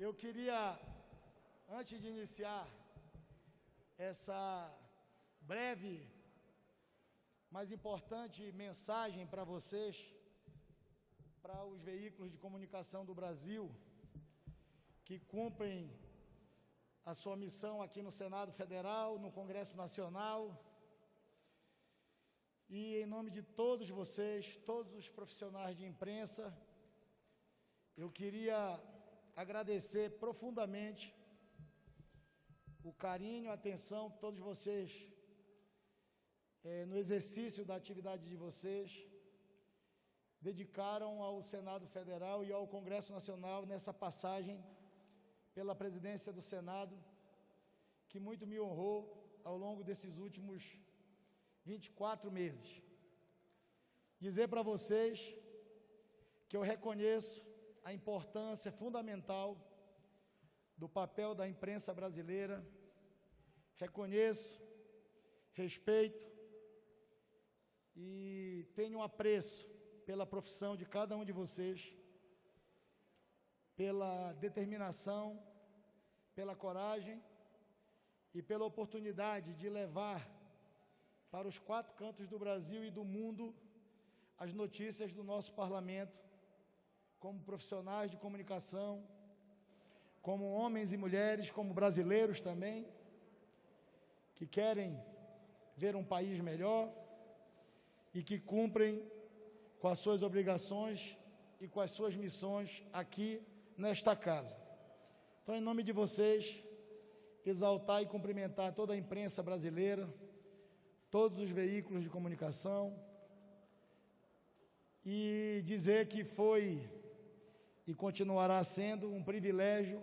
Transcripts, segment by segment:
Eu queria, antes de iniciar essa breve, mas importante mensagem para vocês, para os veículos de comunicação do Brasil, que cumprem a sua missão aqui no Senado Federal, no Congresso Nacional, e em nome de todos vocês, todos os profissionais de imprensa, eu queria agradecer profundamente o carinho, a atenção que todos vocês, no exercício da atividade de vocês, dedicaram ao Senado Federal e ao Congresso Nacional nessa passagem pela presidência do Senado, que muito me honrou ao longo desses últimos 24 meses. Dizer para vocês que eu reconheço a importância fundamental do papel da imprensa brasileira, reconheço, respeito e tenho um apreço pela profissão de cada um de vocês, pela determinação, pela coragem e pela oportunidade de levar para os 4 cantos do Brasil e do mundo as notícias do nosso parlamento, como profissionais de comunicação, como homens e mulheres, como brasileiros também, que querem ver um país melhor e que cumprem com as suas obrigações e com as suas missões aqui nesta casa. Então, em nome de vocês, exaltar e cumprimentar toda a imprensa brasileira, todos os veículos de comunicação, e dizer que foi e continuará sendo um privilégio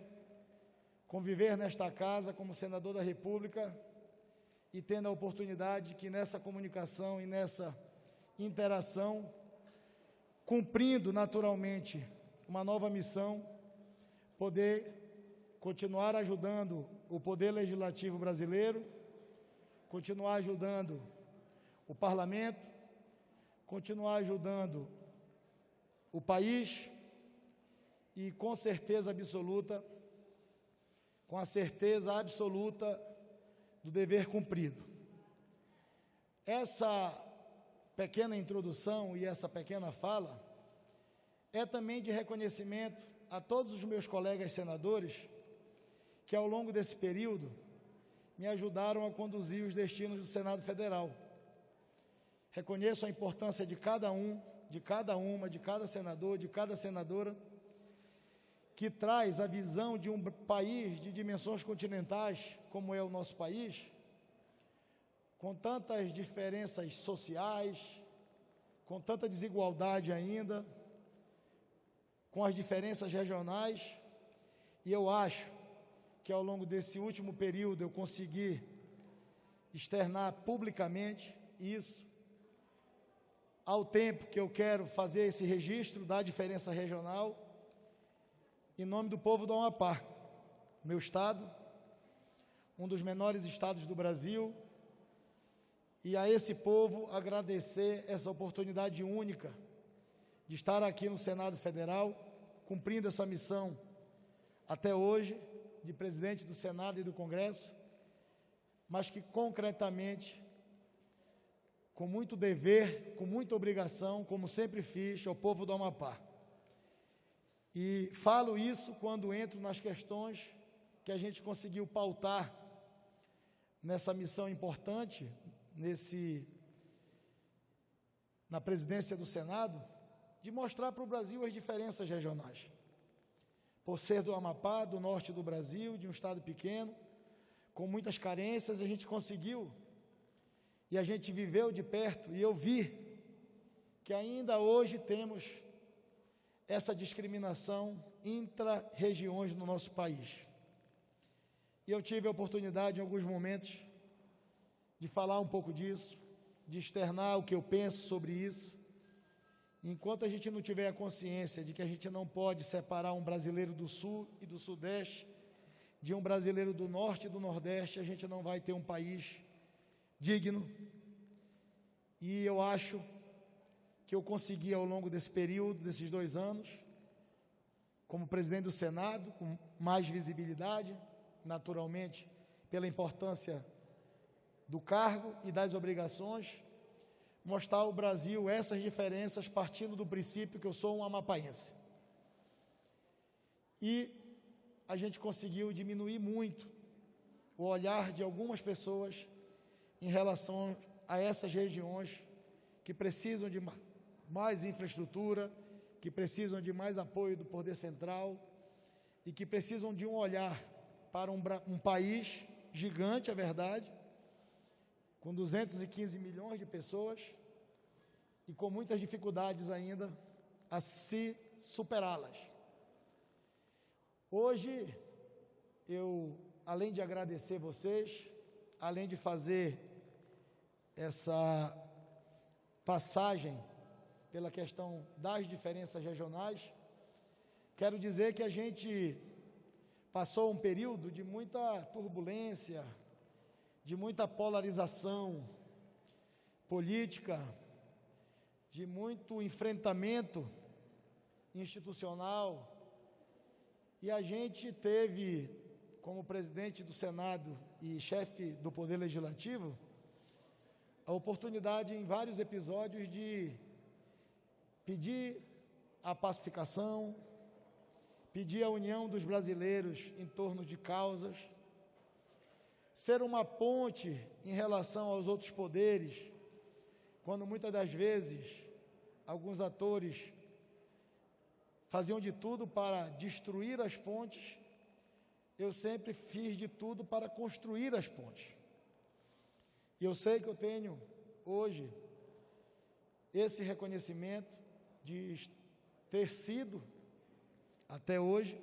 conviver nesta casa como senador da República e tendo a oportunidade que nessa comunicação e nessa interação, cumprindo naturalmente uma nova missão, poder continuar ajudando o Poder Legislativo brasileiro, continuar ajudando o Parlamento, continuar ajudando o país e com certeza absoluta, com a certeza absoluta do dever cumprido. Essa pequena introdução e essa pequena fala é também de reconhecimento a todos os meus colegas senadores que ao longo desse período me ajudaram a conduzir os destinos do Senado Federal. Reconheço a importância de cada um, de cada uma, de cada senador, de cada senadora, que traz a visão de um país de dimensões continentais, como é o nosso país, com tantas diferenças sociais, com tanta desigualdade ainda, com as diferenças regionais, e eu acho que ao longo desse último período eu consegui externar publicamente isso, ao tempo que eu quero fazer esse registro da diferença regional, em nome do povo do Amapá, meu estado, um dos menores estados do Brasil, e a esse povo agradecer essa oportunidade única de estar aqui no Senado Federal, cumprindo essa missão até hoje, de presidente do Senado e do Congresso, mas que concretamente, com muito dever, com muita obrigação, como sempre fiz, ao povo do Amapá. E falo isso quando entro nas questões que a gente conseguiu pautar nessa missão importante, na presidência do Senado, de mostrar para o Brasil as diferenças regionais. Por ser do Amapá, do norte do Brasil, de um estado pequeno, com muitas carências, a gente conseguiu, e a gente viveu de perto, e eu vi que ainda hoje temos essa discriminação intra-regiões no nosso país. E eu tive a oportunidade, em alguns momentos, de falar um pouco disso, de externar o que eu penso sobre isso. Enquanto a gente não tiver a consciência de que a gente não pode separar um brasileiro do Sul e do Sudeste de um brasileiro do Norte e do Nordeste, a gente não vai ter um país digno. E eu acho que eu consegui, ao longo desse período, desses 2 anos, como presidente do Senado, com mais visibilidade, naturalmente, pela importância do cargo e das obrigações, mostrar ao Brasil essas diferenças partindo do princípio que eu sou um amapaense. E a gente conseguiu diminuir muito o olhar de algumas pessoas em relação a essas regiões que precisam de mais infraestrutura, que precisam de mais apoio do poder central e que precisam de um olhar para um país gigante, é verdade, com 215 milhões de pessoas e com muitas dificuldades ainda a se superá-las. Hoje, eu, além de agradecer vocês, além de fazer essa passagem pela questão das diferenças regionais, quero dizer que a gente passou um período de muita turbulência, de muita polarização política, de muito enfrentamento institucional, e a gente teve, como presidente do Senado e chefe do Poder Legislativo, a oportunidade em vários episódios de pedir a pacificação, pedir a união dos brasileiros em torno de causas, ser uma ponte em relação aos outros poderes, quando muitas das vezes alguns atores faziam de tudo para destruir as pontes, eu sempre fiz de tudo para construir as pontes. E eu sei que eu tenho hoje esse reconhecimento de ter sido, até hoje,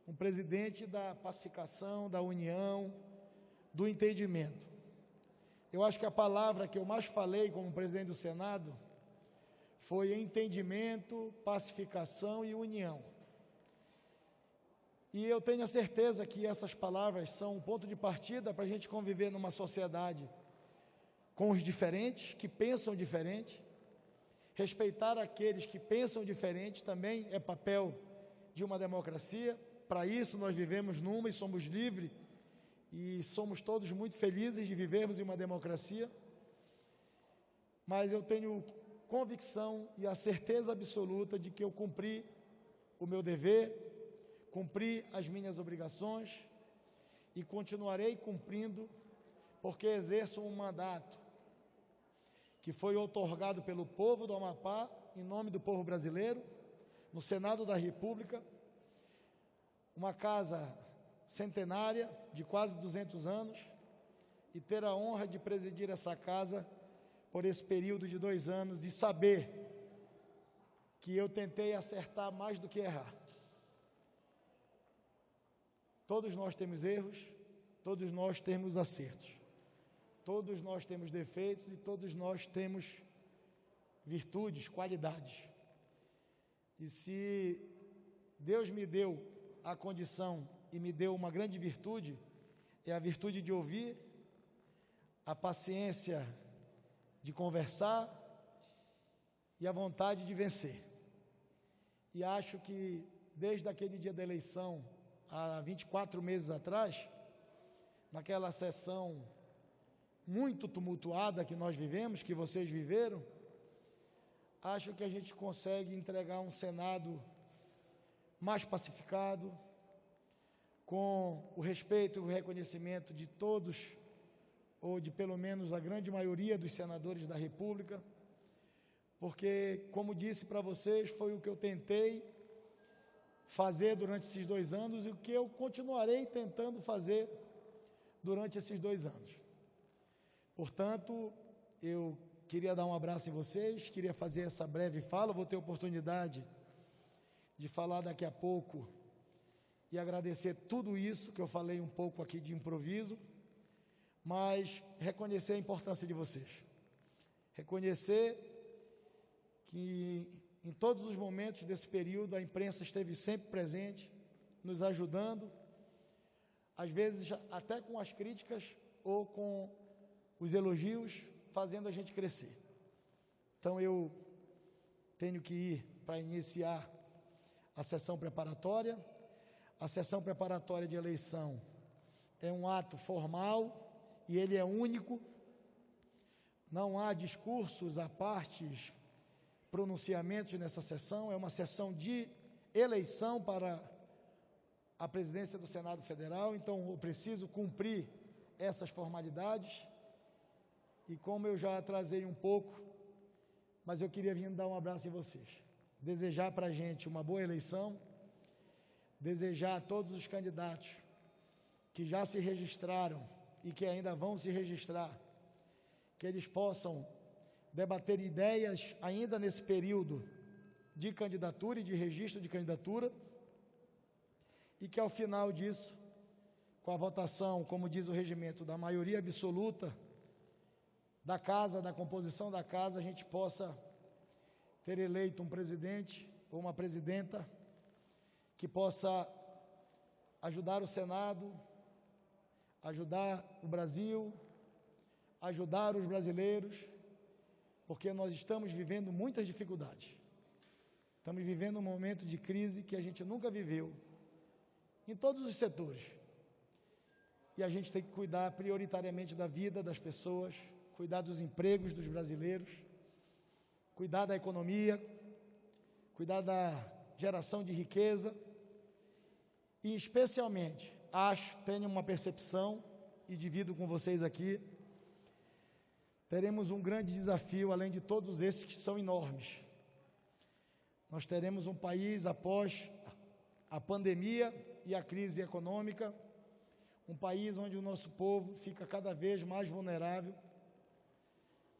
um presidente da pacificação, da união, do entendimento. Eu acho que a palavra que eu mais falei como presidente do Senado foi entendimento, pacificação e união. E eu tenho a certeza que essas palavras são um ponto de partida para a gente conviver numa sociedade com os diferentes, que pensam diferente. Respeitar aqueles que pensam diferente também é papel de uma democracia. Para isso nós vivemos numa e somos livres e somos todos muito felizes de vivermos em uma democracia. Mas eu tenho convicção e a certeza absoluta de que eu cumpri o meu dever, cumpri as minhas obrigações e continuarei cumprindo, porque exerço um mandato que foi outorgado pelo povo do Amapá, em nome do povo brasileiro, no Senado da República, uma casa centenária de quase 200 anos, e ter a honra de presidir essa casa por esse período de 2 anos e saber que eu tentei acertar mais do que errar. Todos nós temos erros, todos nós temos acertos, todos nós temos defeitos e todos nós temos virtudes, qualidades. E se Deus me deu a condição e me deu uma grande virtude, é a virtude de ouvir, a paciência de conversar e a vontade de vencer. E acho que desde aquele dia da eleição, há 24 meses atrás, naquela sessão muito tumultuada que nós vivemos, que vocês viveram, acho que a gente consegue entregar um Senado mais pacificado, com o respeito e o reconhecimento de todos, ou de pelo menos a grande maioria dos senadores da República, porque, como disse para vocês, foi o que eu tentei fazer durante esses 2 anos e o que eu continuarei tentando fazer durante esses 2 anos. Portanto, eu queria dar um abraço em vocês, queria fazer essa breve fala, vou ter oportunidade de falar daqui a pouco e agradecer tudo isso que eu falei um pouco aqui de improviso, mas reconhecer a importância de vocês. Reconhecer que em todos os momentos desse período a imprensa esteve sempre presente, nos ajudando, às vezes até com as críticas ou com os elogios, fazendo a gente crescer. Então eu tenho que ir para iniciar a sessão preparatória. A sessão preparatória de eleição é um ato formal e ele é único. Não há discursos à parte, pronunciamentos nessa sessão. É uma sessão de eleição para a presidência do Senado Federal, então eu preciso cumprir essas formalidades. E como eu já atrasei um pouco, mas eu queria vir dar um abraço em vocês, desejar para a gente uma boa eleição, desejar a todos os candidatos que já se registraram e que ainda vão se registrar, que eles possam debater ideias ainda nesse período de candidatura e de registro de candidatura, e que ao final disso, com a votação, como diz o regimento, da maioria absoluta da casa, da composição da casa, a gente possa ter eleito um presidente ou uma presidenta que possa ajudar o Senado, ajudar o Brasil, ajudar os brasileiros, porque nós estamos vivendo muitas dificuldades. Estamos vivendo um momento de crise que a gente nunca viveu, em todos os setores. E a gente tem que cuidar prioritariamente da vida das pessoas, cuidar dos empregos dos brasileiros, cuidar da economia, cuidar da geração de riqueza e, especialmente, tenho uma percepção e divido com vocês aqui, teremos um grande desafio, além de todos esses que são enormes. Nós teremos um país após a pandemia e a crise econômica, um país onde o nosso povo fica cada vez mais vulnerável.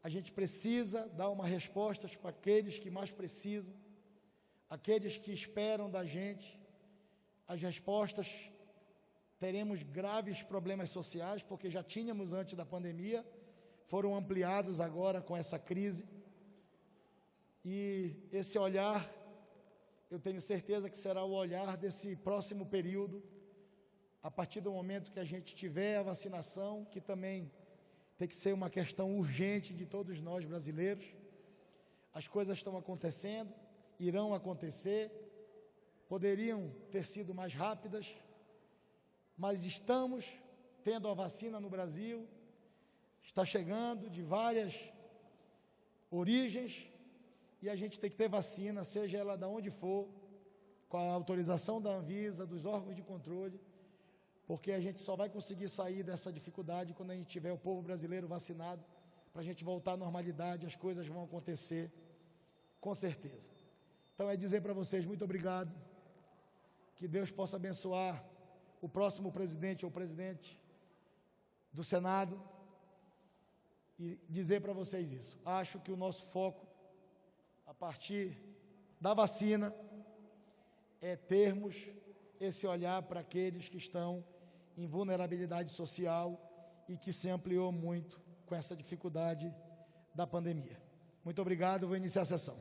A gente precisa dar uma resposta para aqueles que mais precisam, aqueles que esperam da gente. As respostas, teremos graves problemas sociais, porque já tínhamos antes da pandemia, foram ampliados agora com essa crise. E esse olhar, eu tenho certeza que será o olhar desse próximo período, a partir do momento que a gente tiver a vacinação, que também tem que ser uma questão urgente de todos nós brasileiros. As coisas estão acontecendo, irão acontecer, poderiam ter sido mais rápidas, mas estamos tendo a vacina no Brasil, está chegando de várias origens, e a gente tem que ter vacina, seja ela de onde for, com a autorização da Anvisa, dos órgãos de controle, porque a gente só vai conseguir sair dessa dificuldade quando a gente tiver o povo brasileiro vacinado, para a gente voltar à normalidade, as coisas vão acontecer, com certeza. Então é dizer para vocês, muito obrigado, que Deus possa abençoar o próximo presidente ou presidente do Senado, e dizer para vocês isso. Acho que o nosso foco, a partir da vacina, é termos esse olhar para aqueles que estão em vulnerabilidade social e que se ampliou muito com essa dificuldade da pandemia. Muito obrigado, vou iniciar a sessão.